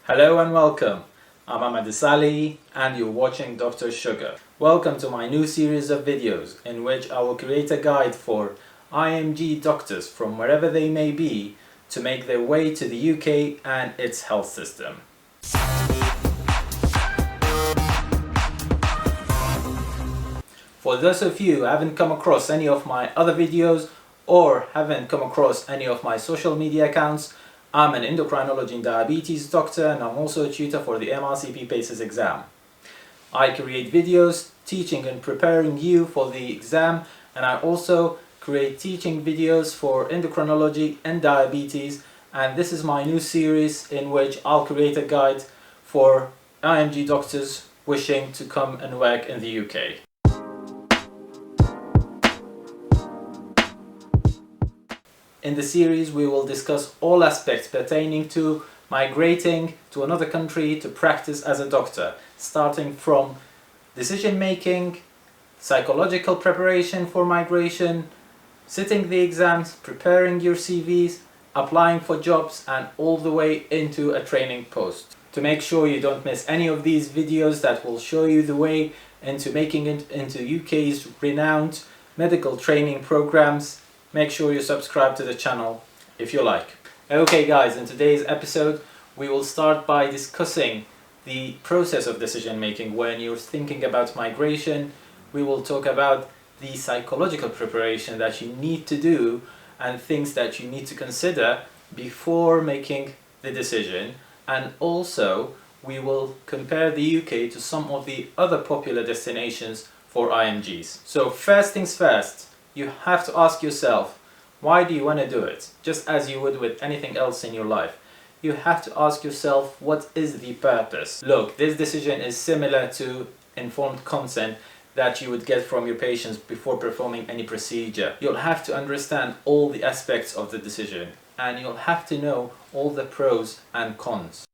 Hello and welcome. I'm Ahmed Ali and you're watching Dr. Sugar. Welcome to my new series of videos in which I will create a guide for IMG doctors from wherever they may be to make their way to the UK and its health system. For those of you who haven't come across any of my other videos or haven't come across any of my social media accounts, I'm an endocrinology and diabetes doctor and I'm also a tutor for the JRCPTB PACES exam. I create videos teaching and preparing you for the exam, and I also create teaching videos for endocrinology and diabetes, and this is my new series in which I'll create a guide for IMG doctors wishing to come and work in the UK. In the series we will discuss all aspects pertaining to migrating to another country to practice as a doctor, starting from decision making, psychological preparation for migration, sitting the exams, preparing your CVs, applying for jobs, and all the way into a training post. To make sure you don't miss any of these videos that will show you the way into making it into UK's renowned medical training programs, make sure you subscribe to the channel if you like. Okay guys, in today's episode we will start by discussing the process of decision making when you're thinking about migration. We will talk about the psychological preparation that you need to do and things that you need to consider before making the decision, and also we will compare the UK to some of the other popular destinations for IMGs. So first things first, you have to ask yourself, why do you want to do it? Just as you would with anything else in your life. You have to ask yourself, what is the purpose? Look, this decision is similar to informed consent that you would get from your patients before performing any procedure. You'll have to understand all the aspects of the decision, and you'll have to know all the pros and cons.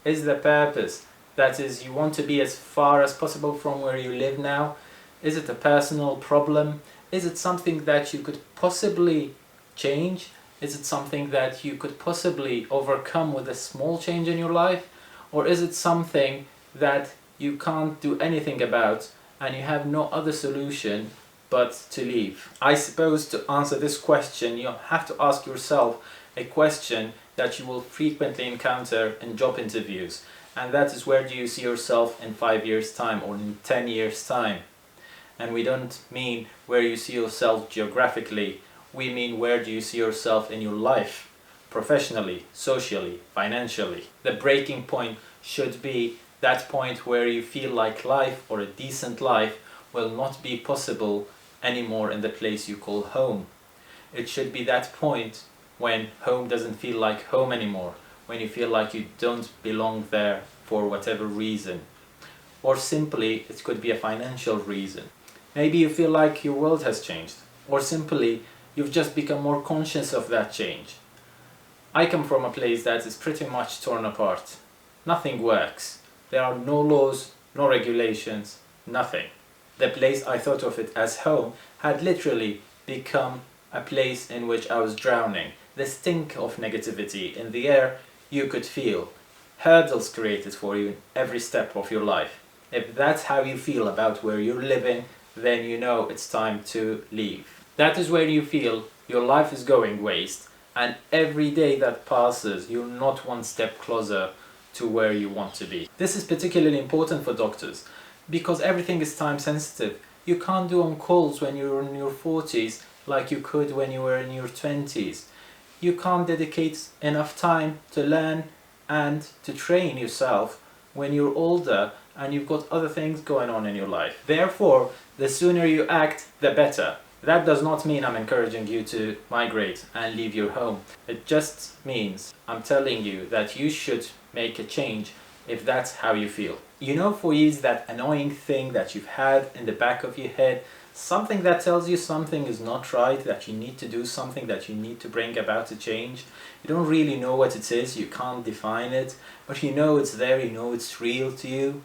Is the purpose, that is, you want to be as far as possible from where you live now? Is it a personal problem? Is it something that you could possibly change? Is it something that you could possibly overcome with a small change in your life? Or is it something that you can't do anything about and you have no other solution but to leave? I suppose to answer this question you have to ask yourself a question that you will frequently encounter in job interviews, and that is, where do you see yourself in 5 years time or in 10 years time? And we don't mean where you see yourself geographically, we mean where do you see yourself in your life, professionally, socially, financially. The breaking point should be that point where you feel like life, or a decent life, will not be possible anymore in the place you call home. It should be that point when home doesn't feel like home anymore, when you feel like you don't belong there for whatever reason. Or simply, it could be a financial reason. Maybe you feel like your world has changed, or simply you've just become more conscious of that change. I come from a place that is pretty much torn apart. Nothing works. There are no laws, no regulations, nothing. The place I thought of it as home had literally become a place in which I was drowning. The stink of negativity in the air you could feel. Hurdles created for you in every step of your life. If that's how you feel about where you're living, then you know it's time to leave. That is where you feel your life is going waste, and every day that passes you're not one step closer to where you want to be. This is particularly important for doctors because everything is time sensitive. You can't do on calls when you're in your 40s like you could when you were in your 20s. You can't dedicate enough time to learn and to train yourself when you're older and you've got other things going on in your life. Therefore, the sooner you act, the better. That does not mean I'm encouraging you to migrate and leave your home. It just means I'm telling you that you should make a change if that's how you feel. You know, for years, that annoying thing that you've had in the back of your head, something that tells you something is not right, that you need to do something, that you need to bring about a change. You don't really know what it is, you can't define it, but you know it's there, you know it's real to you.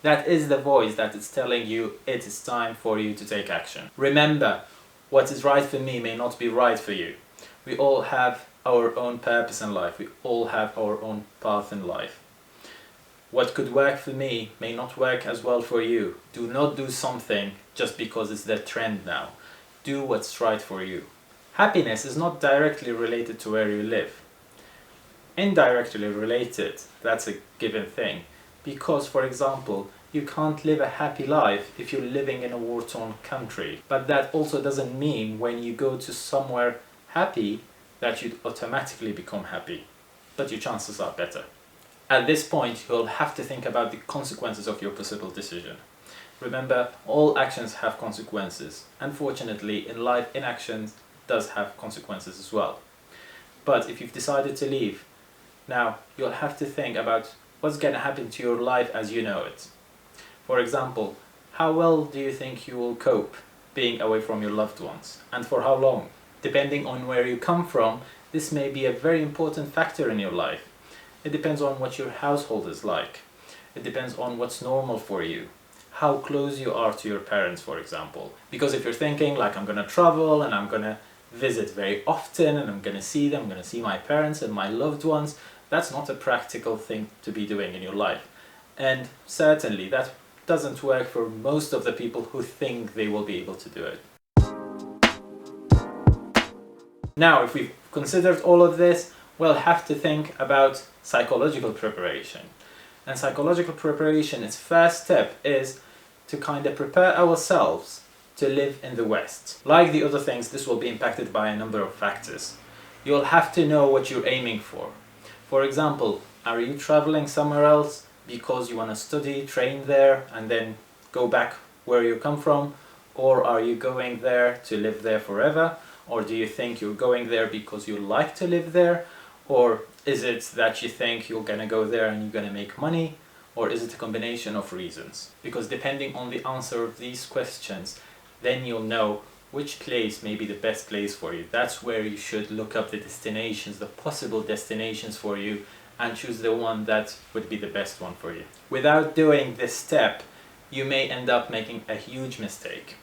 That is the voice that is telling you it is time for you to take action. Remember, what is right for me may not be right for you. We all have our own purpose in life. We all have our own path in life. What could work for me may not work as well for you. Do not do something just because it's the trend now. Do what's right for you. Happiness is not directly related to where you live. Indirectly related, that's a given thing. Because, for example, you can't live a happy life if you're living in a war-torn country. But that also doesn't mean when you go to somewhere happy that you'd automatically become happy. But your chances are better. At this point, you'll have to think about the consequences of your possible decision. Remember, all actions have consequences. Unfortunately, in life, inaction does have consequences as well. But if you've decided to leave, now you'll have to think about what's going to happen to your life as you know it. For example, how well do you think you will cope being away from your loved ones, and for how long? Depending on where you come from, this may be a very important factor in your life. It depends on what your household is like. It depends on what's normal for you. How close you are to your parents, for example. Because if you're thinking like, I'm going to travel and I'm going to visit very often and I'm going to see them, I'm going to see my parents and my loved ones, that's not a practical thing to be doing in your life. And certainly that doesn't work for most of the people who think they will be able to do it. Now, if we've considered all of this, we'll have to think about psychological preparation. And psychological preparation, its first step is to kind of prepare ourselves to live in the West. Like the other things, this will be impacted by a number of factors. You'll have to know what you're aiming for. For example, are you traveling somewhere else because you want to study, train there, and then go back where you come from? Or are you going there to live there forever? Or do you think you're going there because you like to live there? Or is it that you think you're going to go there and you're going to make money? Or is it a combination of reasons? Because depending on the answer of these questions, then you'll know which place may be the best place for you. That's where you should look up the destinations, the possible destinations for you, and choose the one that would be the best one for you. Without doing this step, you may end up making a huge mistake.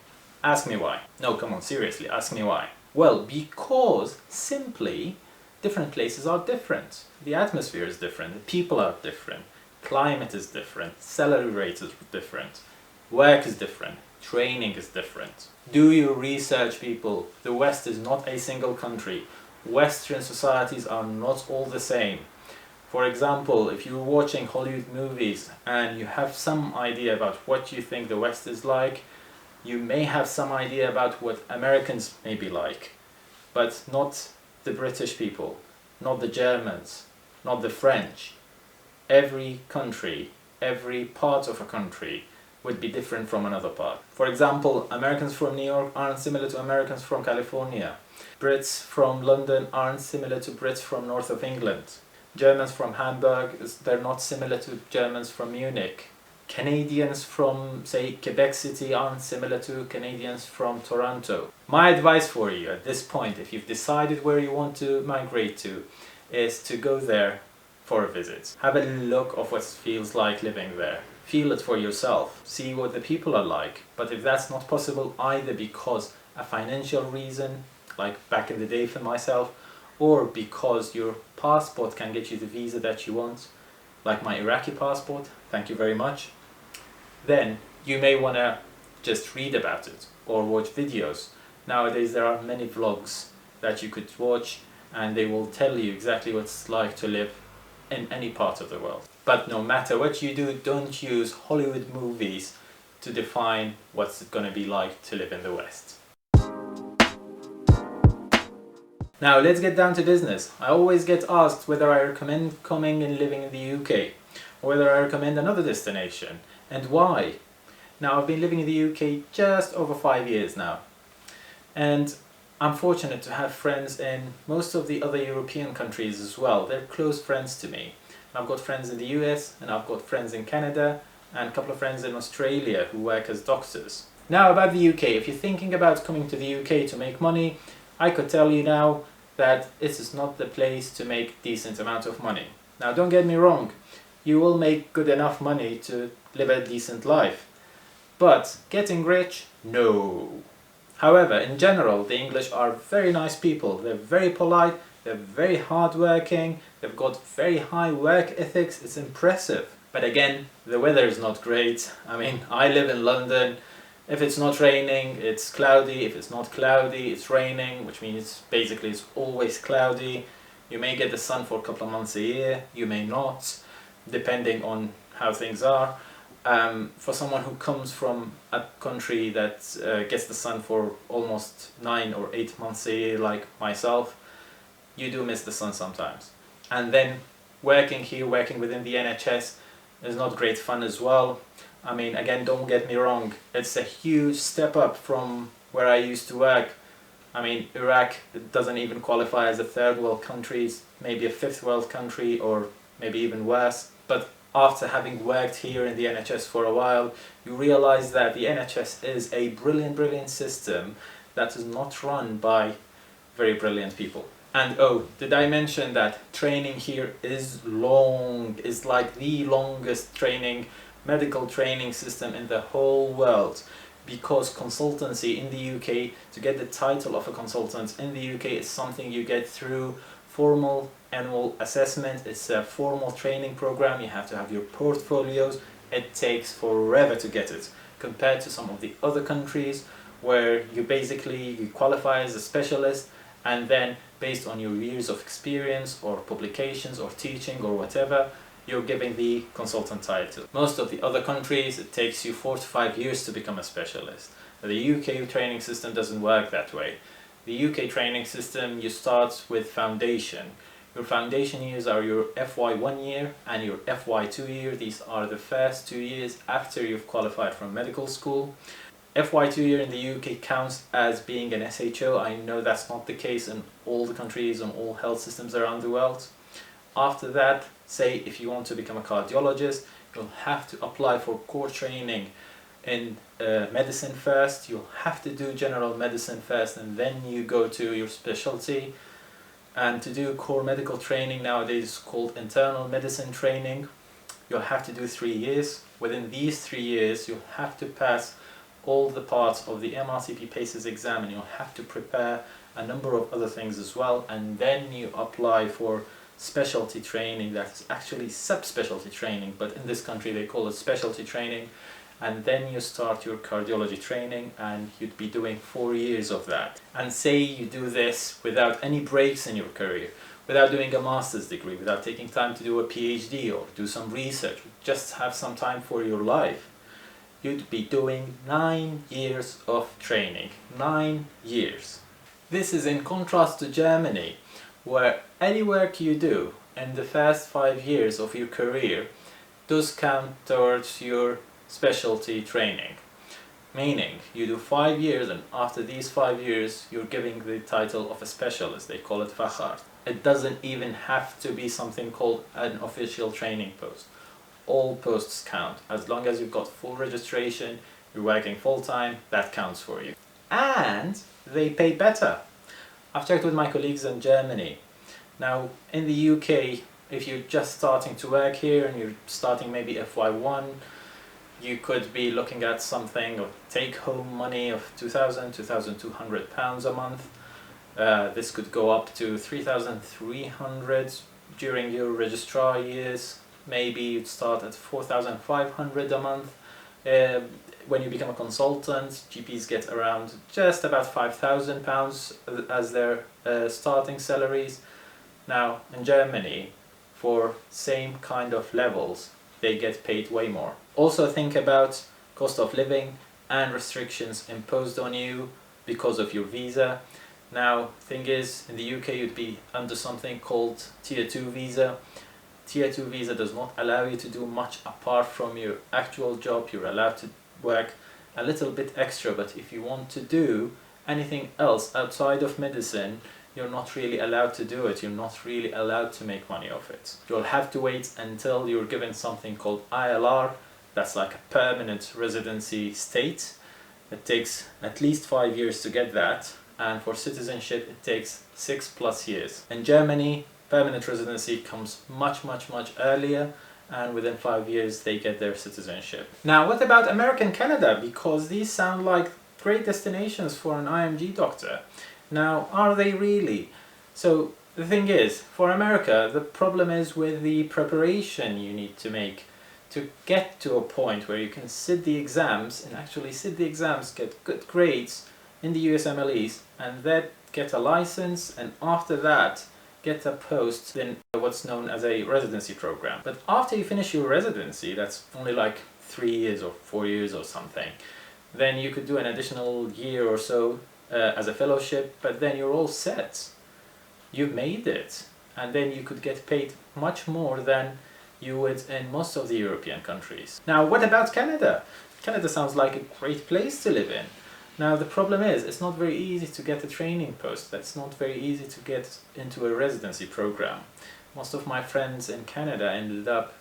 Ask me why. No, come on, seriously, ask me why. Well, because simply different places are different. The atmosphere is different, the people are different, climate is different, salary rate is different, work is different, training is different. Do your research, people. The West is not a single country. Western societies are not all the same. For example, if you're watching Hollywood movies and you have some idea about what you think the West is like, you may have some idea about what Americans may be like, but not the British people, not the Germans, not the French. Every country, every part of a country would be different from another part. For example, Americans from New York aren't similar to Americans from California. Brits from London aren't similar to Brits from north of England. Germans from Hamburg, they're not similar to Germans from Munich. Canadians from, say, Quebec City aren't similar to Canadians from Toronto. My advice for you at this point, if you've decided where you want to migrate to, is to go there for a visit. Have a look of what it feels like living there. Feel it for yourself. See what the people are like. But if that's not possible, either because a financial reason, like back in the day for myself, or because your passport can get you the visa that you want, like my Iraqi passport, thank you very much, then you may want to just read about it or watch videos. Nowadays there are many vlogs that you could watch and they will tell you exactly what it's like to live in any part of the world. But no matter what you do, don't use Hollywood movies to define what's it going to be like to live in the West. Now let's get down to business. I always get asked whether I recommend coming and living in the UK, or whether I recommend another destination, and why. Now I've been living in the UK just over 5 years now, and I'm fortunate to have friends in most of the other European countries as well. They're close friends to me. I've got friends in the US, and I've got friends in Canada, and a couple of friends in Australia who work as doctors. Now about the UK, if you're thinking about coming to the UK to make money, I could tell you now that this is not the place to make decent amount of money. Now don't get me wrong, you will make good enough money to live a decent life. But getting rich? No. However, in general, the English are very nice people. They're very polite, they're very hardworking, they've got very high work ethics, it's impressive. But again, the weather is not great. I mean, I live in London. If it's not raining, it's cloudy. If it's not cloudy, it's raining, which means basically it's always cloudy. You may get the sun for a couple of months a year, you may not, depending on how things are. For someone who comes from a country that gets the sun for almost 9 or 8 months a year, like myself, you do miss the sun sometimes. And then working here, working within the NHS, is not great fun as well. I mean, again, don't get me wrong, it's a huge step up from where I used to work. I mean, Iraq doesn't even qualify as a third world country, it's maybe a fifth world country, or maybe even worse. But after having worked here in the NHS for a while, you realize that the NHS is a brilliant system that is not run by very brilliant people. And oh, did I mention that training here is long, is like the longest medical training system in the whole world, because consultancy in the UK, to get the title of a consultant in the UK, is something you get through formal annual assessment. It's a formal training program, you have to have your portfolios, it takes forever to get it, compared to some of the other countries where you qualify as a specialist, and then based on your years of experience or publications or teaching or whatever, you're given the consultant title. Most of the other countries, it takes you 4 to 5 years to become a specialist. The UK training system doesn't work that way. The UK training system, you start with foundation. Your foundation years are your FY1 year and your FY2 year. These are the first 2 years after you've qualified from medical school. FY2 year in the UK counts as being an SHO. I know that's not the case in all the countries and all health systems around the world. After that, say if you want to become a cardiologist, you'll have to apply for core training in medicine first. You'll have to do general medicine first, and then you go to your specialty. And to do core medical training nowadays is called internal medicine training. You'll have to do 3 years. Within these 3 years, you'll have to pass all the parts of the MRCP PACES exam, and you'll have to prepare a number of other things as well, and then you apply for specialty training. That's actually subspecialty training, but in this country they call it specialty training, and then you start your cardiology training, and you'd be doing 4 years of that. And say you do this without any breaks in your career, without doing a master's degree, without taking time to do a PhD or do some research, just have some time for your life, you'd be doing 9 years of training. 9 years. This is in contrast to Germany, where any work you do in the first 5 years of your career does count towards your specialty training. Meaning, you do 5 years, and after these 5 years you're giving the title of a specialist. They call it Facharzt. It doesn't even have to be something called an official training post. All posts count. As long as you've got full registration, you're working full-time, that counts for you. And they pay better. I've checked with my colleagues in Germany. Now, in the UK, if you're just starting to work here and you're starting maybe FY1, you could be looking at something of take-home money of £2,000, £2,200 a month. This could go up to £3,300 during your registrar years. Maybe you'd start at £4,500 a month. When you become a consultant, GPs get around just about £5,000 as their starting salaries. Now, in Germany, for same kind of levels, they get paid way more. Also think about cost of living and restrictions imposed on you because of your visa. Now, thing is, in the UK you'd be under something called Tier 2 visa. Tier 2 visa does not allow you to do much apart from your actual job. You're allowed to work a little bit extra, but if you want to do anything else outside of medicine, you're not really allowed to do it. You're not really allowed to make money off it. You'll have to wait until you're given something called ILR. That's like a permanent residency state. It takes at least 5 years to get that, and for citizenship it takes 6+ years. In Germany, permanent residency comes much earlier, and within 5 years they get their citizenship. Now, what about America and Canada? Because these sound like great destinations for an IMG doctor. Now, are they really? So the thing is, for America, the problem is with the preparation you need to make to get to a point where you can sit the exams and actually sit the exams, get good grades in the USMLEs, and then get a license, and after that get a post in what's known as a residency program. But after you finish your residency, that's only like 3 years or 4 years or something, then you could do an additional year or so as a fellowship, but then you're all set. You've made it, and then you could get paid much more than you would in most of the European countries. Now, what about Canada? Canada sounds like a great place to live in. Now, the problem is, it's not very easy to get a training post. That's not very easy to get into a residency program. Most of my friends in Canada ended up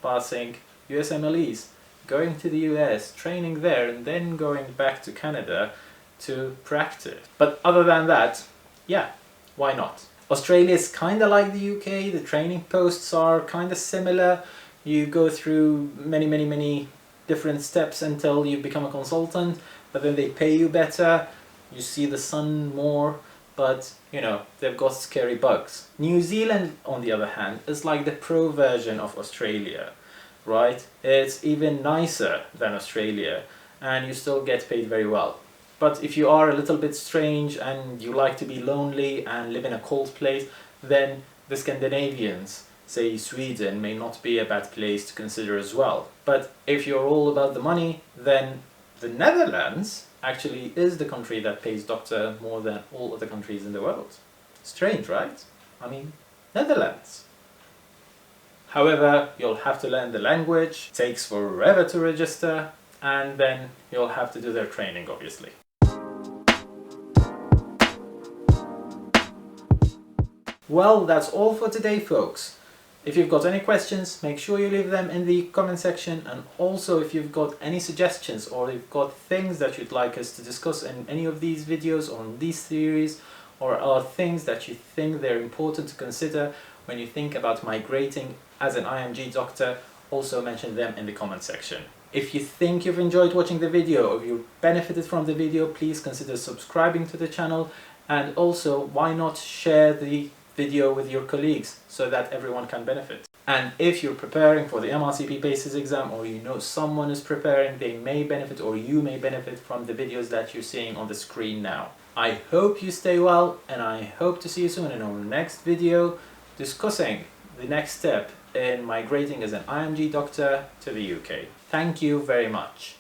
passing USMLEs, going to the US, training there, and then going back to Canada to practice. But other than that, yeah, why not? Australia is kind of like the UK. The training posts are kind of similar. You go through many different steps until you become a consultant, but then they pay you better, you see the sun more, but you know, they've got scary bugs. New Zealand, on the other hand, is like the pro version of Australia, right? It's even nicer than Australia, and you still get paid very well. But if you are a little bit strange and you like to be lonely and live in a cold place, then the Scandinavians, say Sweden, may not be a bad place to consider as well. But if you're all about the money, then the Netherlands actually is the country that pays doctor more than all other countries in the world. Strange, right? I mean, Netherlands. However, you'll have to learn the language, it takes forever to register, and then you'll have to do their training, obviously. Well, that's all for today, folks. If you've got any questions, make sure you leave them in the comment section, and also if you've got any suggestions or you've got things that you'd like us to discuss in any of these videos or in these series, or are things that you think they're important to consider when you think about migrating as an IMG doctor, also mention them in the comment section. If you think you've enjoyed watching the video or you benefited from the video, please consider subscribing to the channel, and also why not share the video with your colleagues so that everyone can benefit. And if you're preparing for the MRCP Basis exam, or you know someone is preparing, they may benefit, or you may benefit from the videos that you're seeing on the screen now. I hope you stay well, and I hope to see you soon in our next video discussing the next step in migrating as an IMG doctor to the UK. Thank you very much.